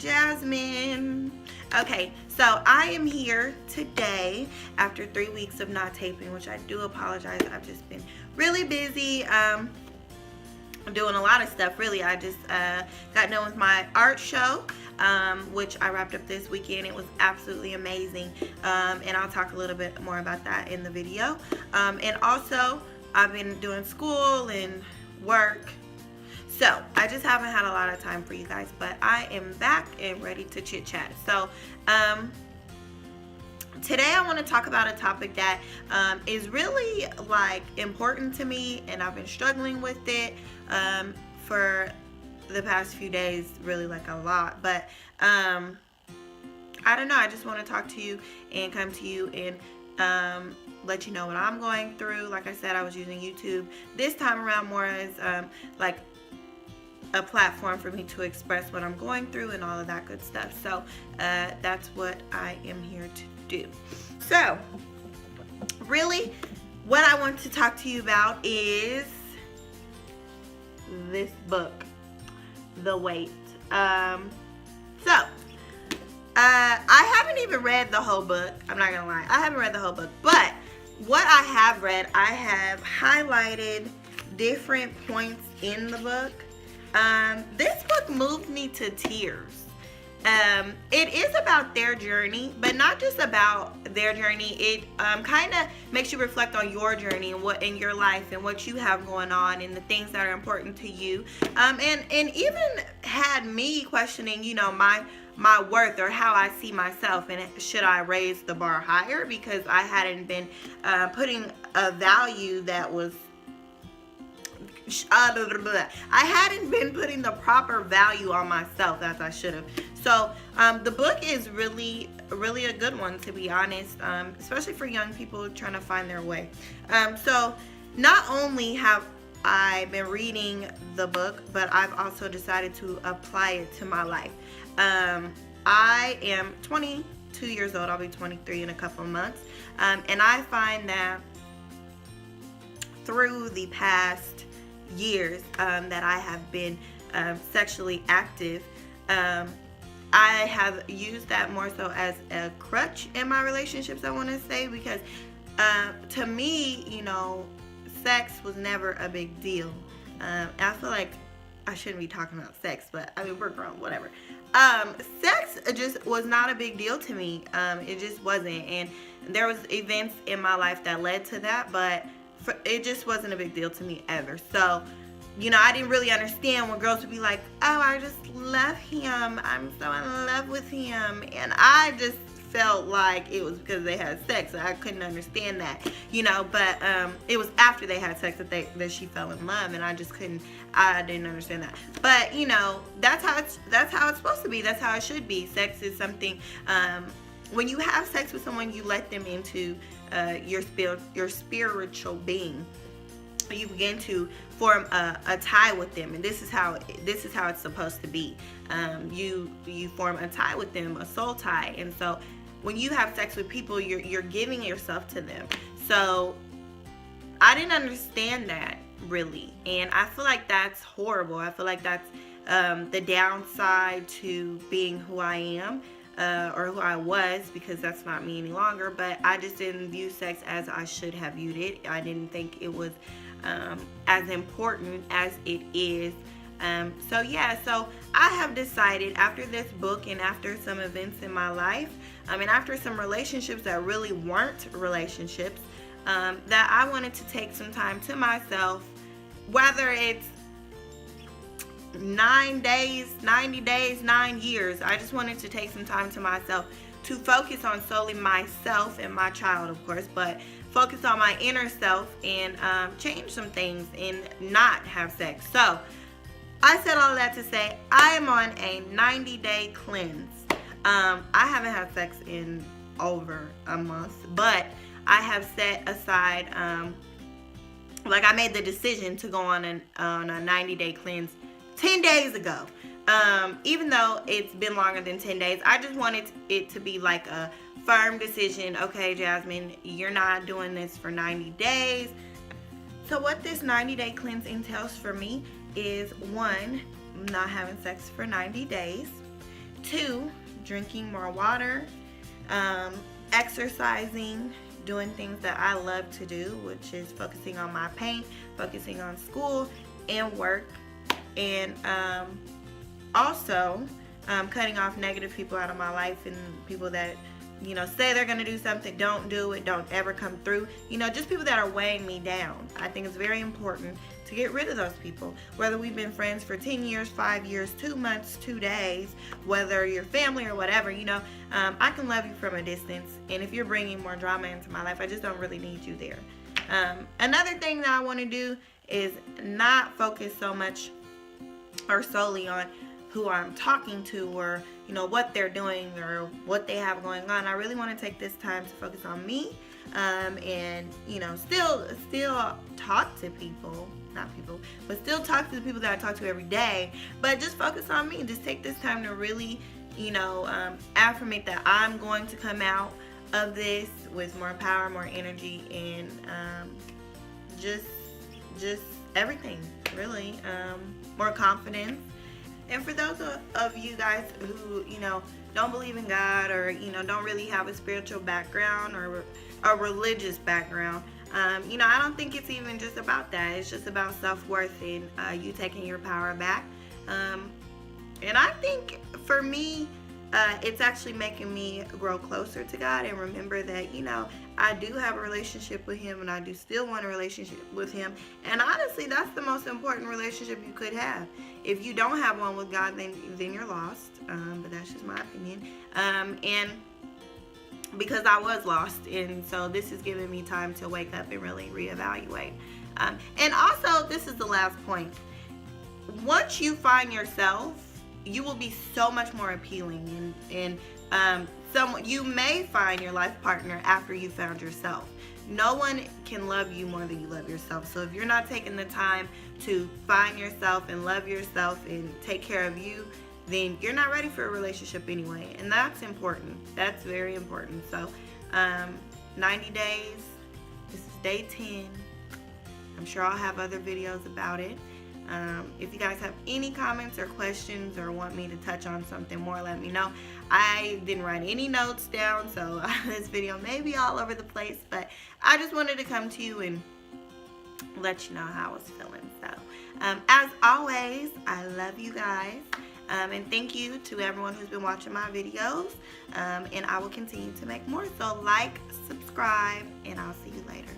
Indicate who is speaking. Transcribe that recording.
Speaker 1: Jasmine. Okay, so I am here today after 3 weeks of not taping, which I do apologize. I've just been really busy. I'm doing a lot of stuff, really. I just got done with my art show, which I wrapped up this weekend. It was absolutely amazing, and I'll talk a little bit more about that in the video. And also, I've been doing school and work, so I just haven't had a lot of time for you guys, but I am back and ready to chit chat. So today I want to talk about a topic that is really like important to me, and I've been struggling with it for the past few days, really like a lot. But I don't know, I just want to talk to you and come to you and let you know what I'm going through. Like I said, I was using YouTube this time around more as like a platform for me to express what I'm going through and all of that good stuff. So that's what I am here to do. So really what I want to talk to you about is this book, The Wait. I haven't even read the whole book. I'm not gonna lie, I haven't read the whole book, but what I have read, I have highlighted different points in the book. This book moved me to tears. It is about their journey, but not just about their journey. It kind of makes you reflect on your journey and what in your life and what you have going on and the things that are important to you. And even had me questioning, you know, my worth or how I see myself, and should I raise the bar higher, because I hadn't been putting a value that was I hadn't been putting the proper value on myself as I should have. So the book is really a good one, to be honest, especially for young people trying to find their way. So not only have I been reading the book, but I've also decided to apply it to my life. I am 22 years old. I'll be 23 in a couple of months. And I find that through the past years that I have been sexually active, I have used that more so as a crutch in my relationships, I want to say, because to me, you know, sex was never a big deal. I feel like I shouldn't be talking about sex, but I mean, we're grown, whatever. Sex just was not a big deal to me. It just wasn't, and there was events in my life that led to that, but it just wasn't a big deal to me ever. So, you know, I didn't really understand when girls would be like, oh, I just love him, I'm so in love with him, and I just felt like it was because they had sex. I couldn't understand that, you know, but it was after they had sex that she fell in love, and I didn't understand that. But, you know, that's how it's supposed to be. That's how it should be. Sex is something, when you have sex with someone, you let them into your spiritual being. You begin to form a tie with them, and this is how it's supposed to be. You form a tie with them, a soul tie, and so when you have sex with people, you're giving yourself to them. So I didn't understand that, really, and I feel like that's horrible. I feel like that's the downside to being who I am. Or who I was, because that's not me any longer. But I just didn't view sex as I should have viewed it. I didn't think it was as important as it is. So yeah, so I have decided after this book and after some events in my life, and after some relationships that really weren't relationships, that I wanted to take some time to myself, whether it's 9 days, 90 days, 9 years. I just wanted to take some time to myself to focus on solely myself and my child, of course, but focus on my inner self and change some things and not have sex. So I said all of that to say I am on a 90-day cleanse. I haven't had sex in over a month, but I have set aside, like I made the decision to go on a 90-day cleanse 10 days ago. Even though it's been longer than 10 days, I just wanted it to be like a firm decision. Okay, Jasmine, you're not doing this for 90 days. So what this 90-day cleanse entails for me is, 1, not having sex for 90 days. 2, drinking more water, exercising, doing things that I love to do, which is focusing on my paint, focusing on school and work, and also cutting off negative people out of my life, and people that, you know, say they're going to do something, don't do it, don't ever come through. You know, just people that are weighing me down. I think it's very important to get rid of those people. Whether we've been friends for 10 years, 5 years, 2 months, 2 days, whether you're family or whatever, you know, I can love you from a distance. And if you're bringing more drama into my life, I just don't really need you there. Another thing that I want to do is not focus so much or solely on who I'm talking to, or, you know, what they're doing or what they have going on. I really want to take this time to focus on me, and, you know, still talk to people, but still talk to the people that I talk to every day, but just focus on me. Just take this time to really, you know, affirmate that I'm going to come out of this with more power, more energy, and just everything, really, more confidence. And for those of you guys who, you know, don't believe in God, or, you know, don't really have a spiritual background or a religious background, you know, I don't think it's even just about that. It's just about self-worth and you taking your power back. And I think for me, it's actually making me grow closer to God and remember that, you know, I do have a relationship with Him, and I do still want a relationship with Him. And honestly, that's the most important relationship you could have. If you don't have one with God, then you're lost. But that's just my opinion. And because I was lost, and so this is giving me time to wake up and really reevaluate. And also, this is the last point. Once you find yourself, you will be so much more appealing, and you may find your life partner after you found yourself. No one can love you more than you love yourself. So if you're not taking the time to find yourself and love yourself and take care of you, then you're not ready for a relationship anyway. And that's important. That's very important. So 90 days, this is day 10. I'm sure I'll have other videos about it. If you guys have any comments or questions, or want me to touch on something more, let me know. I didn't write any notes down, so this video may be all over the place, but I just wanted to come to you and let you know how I was feeling. So as always, I love you guys, and thank you to everyone who's been watching my videos, and I will continue to make more. So like, subscribe, and I'll see you later.